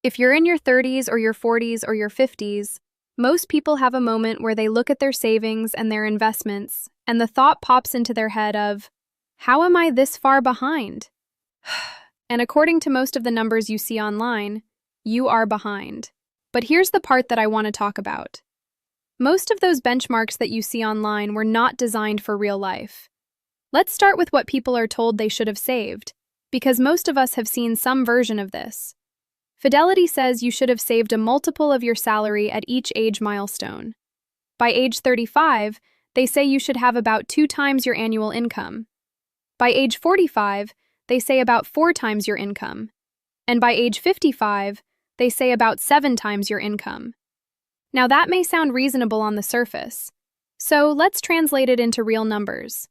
If you're in your 30s or your 40s or your 50s, most people have a moment where they look at their savings and their investments, and the thought pops into their head of, how am I this far behind? And according to most of the numbers you see online, you are behind. But here's the part that I want to talk about. Most of those benchmarks that you see online were not designed for real life. Let's start with what people are told they should have saved, because most of us have seen some version of this. Fidelity says you should have saved a multiple of your salary at each age milestone. By age 35, they say you should have about 2 times your annual income. By age 45, they say about 4 times your income. And by age 55, they say about 7 times your income. Now that may sound reasonable on the surface, so let's translate it into real numbers.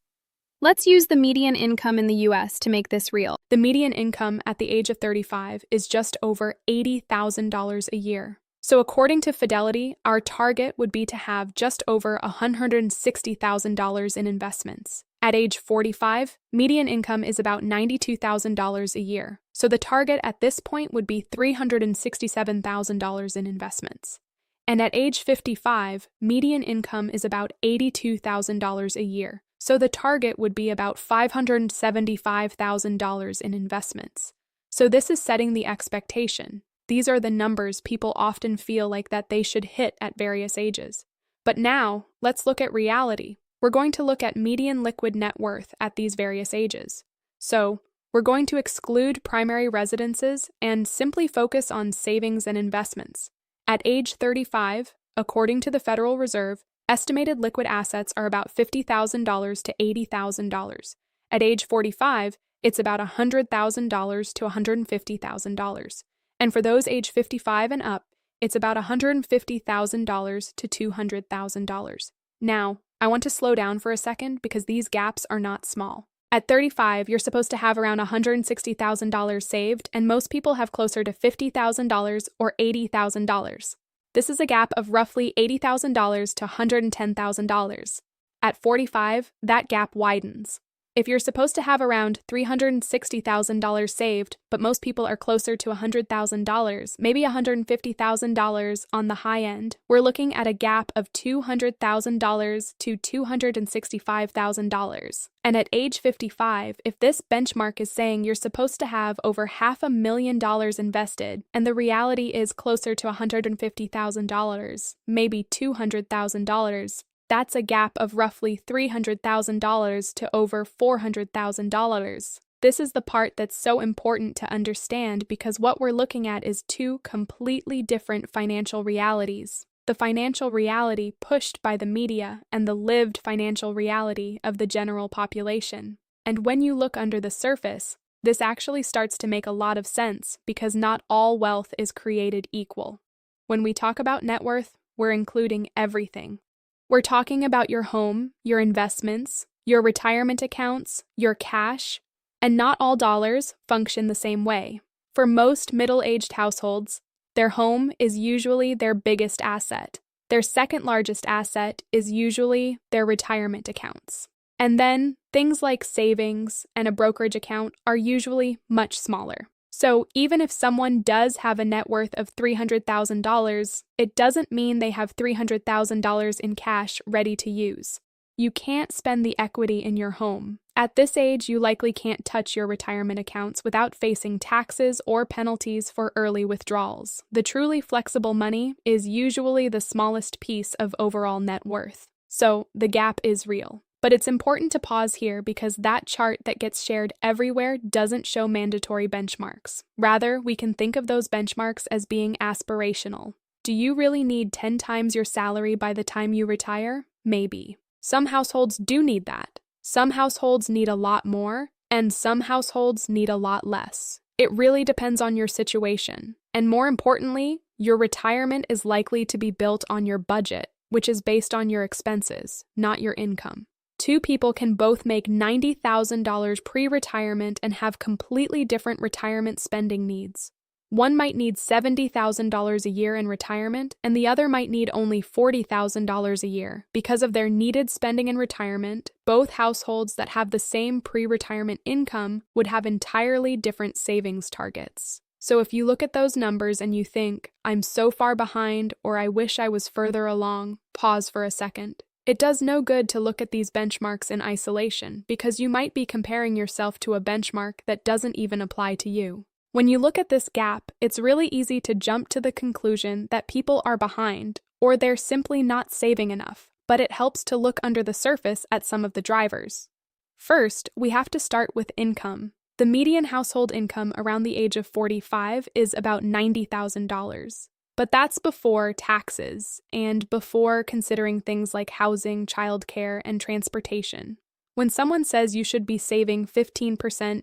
Let's use the median income in the US to make this real. The median income at the age of 35 is just over $80,000 a year. So according to Fidelity, our target would be to have just over $160,000 in investments. At age 45, median income is about $92,000 a year. So the target at this point would be $367,000 in investments. And at age 55, median income is about $82,000 a year. So the target would be about $575,000 in investments. So this is setting the expectation. These are the numbers people often feel like that they should hit at various ages. But now, let's look at reality. We're going to look at median liquid net worth at these various ages. So, we're going to exclude primary residences and simply focus on savings and investments. At age 35, according to the Federal Reserve, estimated liquid assets are about $50,000 to $80,000. At age 45, it's about $100,000 to $150,000. And for those age 55 and up, it's about $150,000 to $200,000. Now, I want to slow down for a second because these gaps are not small. At 35, you're supposed to have around $160,000 saved, and most people have closer to $50,000 or $80,000. This is a gap of roughly $80,000 to $110,000. At 45, that gap widens. If you're supposed to have around $360,000 saved, but most people are closer to $100,000, maybe $150,000 on the high end, we're looking at a gap of $200,000 to $265,000. And at age 55, if this benchmark is saying you're supposed to have over $500,000 invested, and the reality is closer to $150,000, maybe $200,000, that's a gap of roughly $300,000 to over $400,000. This is the part that's so important to understand because what we're looking at is 2 completely different financial realities. The financial reality pushed by the media and the lived financial reality of the general population. And when you look under the surface, this actually starts to make a lot of sense because not all wealth is created equal. When we talk about net worth, we're including everything. We're talking about your home, your investments, your retirement accounts, your cash, and not all dollars function the same way. For most middle-aged households, their home is usually their biggest asset. Their second largest asset is usually their retirement accounts. And then things like savings and a brokerage account are usually much smaller. So even if someone does have a net worth of $300,000, it doesn't mean they have $300,000 in cash ready to use. You can't spend the equity in your home. At this age, you likely can't touch your retirement accounts without facing taxes or penalties for early withdrawals. The truly flexible money is usually the smallest piece of overall net worth. So the gap is real. But it's important to pause here because that chart that gets shared everywhere doesn't show mandatory benchmarks. Rather, we can think of those benchmarks as being aspirational. Do you really need 10 times your salary by the time you retire? Maybe. Some households do need that. Some households need a lot more, and some households need a lot less. It really depends on your situation. And more importantly, your retirement is likely to be built on your budget, which is based on your expenses, not your income. 2 people can both make $90,000 pre-retirement and have completely different retirement spending needs. One might need $70,000 a year in retirement, and the other might need only $40,000 a year. Because of their needed spending in retirement, both households that have the same pre-retirement income would have entirely different savings targets. So if you look at those numbers and you think, I'm so far behind or I wish I was further along, pause for a second. It does no good to look at these benchmarks in isolation because you might be comparing yourself to a benchmark that doesn't even apply to you. When you look at this gap, it's really easy to jump to the conclusion that people are behind or they're simply not saving enough, but it helps to look under the surface at some of the drivers. First, we have to start with income. The median household income around the age of 45 is about $90,000. But that's before taxes and before considering things like housing, childcare, and transportation. When someone says you should be saving 15%,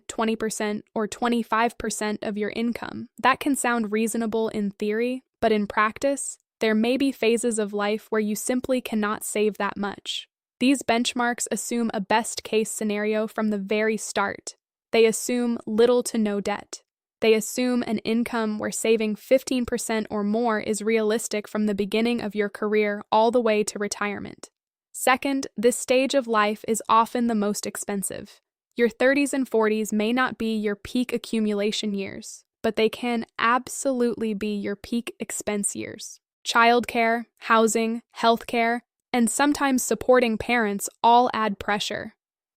20%, or 25% of your income, that can sound reasonable in theory, but in practice, there may be phases of life where you simply cannot save that much. These benchmarks assume a best-case scenario from the very start. They assume little to no debt. They assume an income where saving 15% or more is realistic from the beginning of your career all the way to retirement. Second, this stage of life is often the most expensive. Your 30s and 40s may not be your peak accumulation years, but they can absolutely be your peak expense years. Childcare, housing, healthcare, and sometimes supporting parents all add pressure.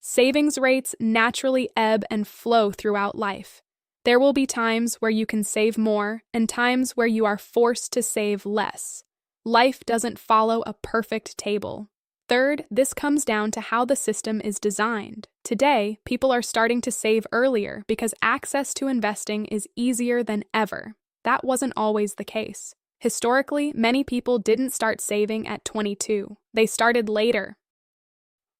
Savings rates naturally ebb and flow throughout life. There will be times where you can save more and times where you are forced to save less. Life doesn't follow a perfect table. Third, this comes down to how the system is designed. Today, people are starting to save earlier because access to investing is easier than ever. That wasn't always the case. Historically, many people didn't start saving at 22. They started later.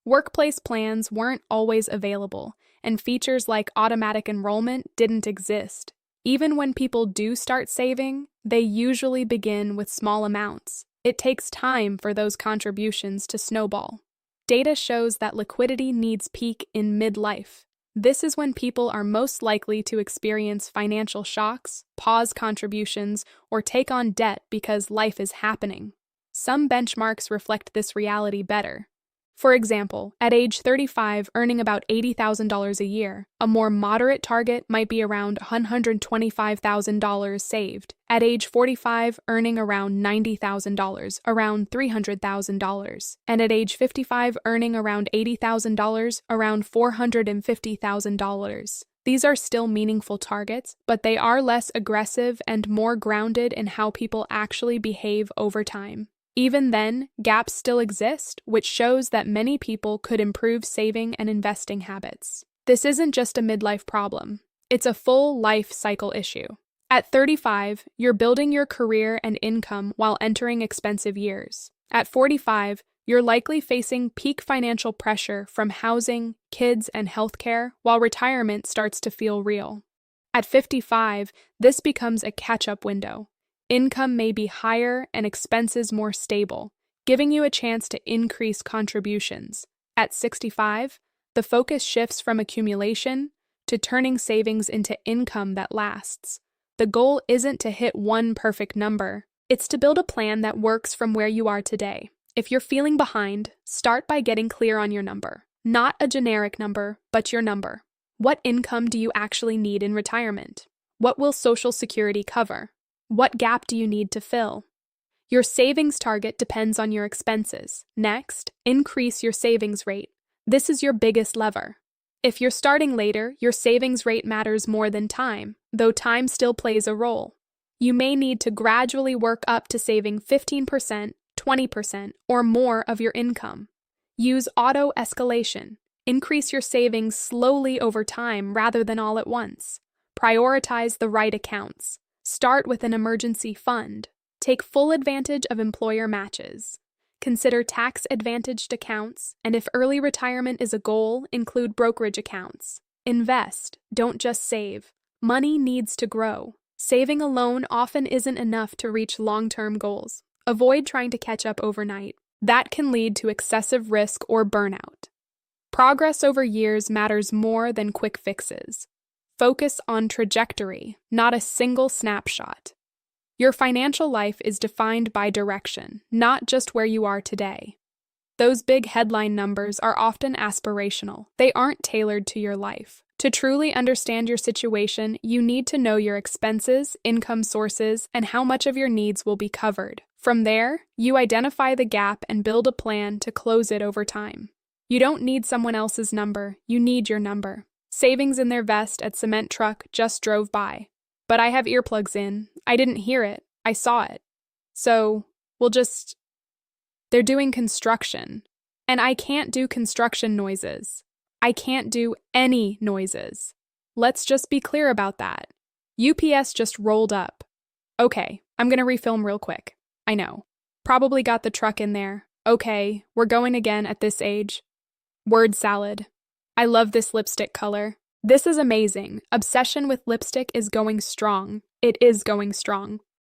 Workplace plans weren't always available, and features like automatic enrollment didn't exist. Even when people do start saving, they usually begin with small amounts. It takes time for those contributions to snowball. Data shows that liquidity needs peak in midlife. This is when people are most likely to experience financial shocks, pause contributions, or take on debt because life is happening. Some benchmarks reflect this reality better. For example, at age 35, earning about $80,000 a year, a more moderate target might be around $125,000 saved. At age 45, earning around $90,000, around $300,000. And at age 55, earning around $80,000, around $450,000. These are still meaningful targets, but they are less aggressive and more grounded in how people actually behave over time. Even then, gaps still exist, which shows that many people could improve saving and investing habits. This isn't just a midlife problem. It's a full life cycle issue. At 35, you're building your career and income while entering expensive years. At 45, you're likely facing peak financial pressure from housing, kids, and healthcare, while retirement starts to feel real. At 55, this becomes a catch-up window. Income may be higher and expenses more stable, giving you a chance to increase contributions. At 65, the focus shifts from accumulation to turning savings into income that lasts. The goal isn't to hit one perfect number, it's to build a plan that works from where you are today. If you're feeling behind, start by getting clear on your number. Not a generic number, but your number. What income do you actually need in retirement? What will Social Security cover? What gap do you need to fill? Your savings target depends on your expenses. Next, increase your savings rate. This is your biggest lever. If you're starting later, your savings rate matters more than time, though time still plays a role. You may need to gradually work up to saving 15%, 20%, or more of your income. Use auto escalation. Increase your savings slowly over time rather than all at once. Prioritize the right accounts. Start with an emergency fund. Take full advantage of employer matches. Consider tax-advantaged accounts, and if early retirement is a goal, include brokerage accounts. Invest, don't just save. Money needs to grow. Saving alone often isn't enough to reach long-term goals. Avoid trying to catch up overnight. That can lead to excessive risk or burnout. Progress over years matters more than quick fixes. Focus on trajectory, not a single snapshot. Your financial life is defined by direction, not just where you are today. Those big headline numbers are often aspirational. They aren't tailored to your life. To truly understand your situation, you need to know your expenses, income sources, and how much of your needs will be covered. From there, you identify the gap and build a plan to close it over time. You don't need someone else's number, you need your number. Savings in their vest at cement truck just drove by. But I have earplugs in. I didn't hear it. I saw it. So, they're doing construction. And I can't do construction noises. I can't do any noises. Let's just be clear about that. UPS just rolled up. Okay, I'm gonna refilm real quick. I know. Probably got the truck in there. Okay, we're going again at this age. Word salad. I love this lipstick color. This is amazing. Obsession with lipstick is going strong. It is going strong.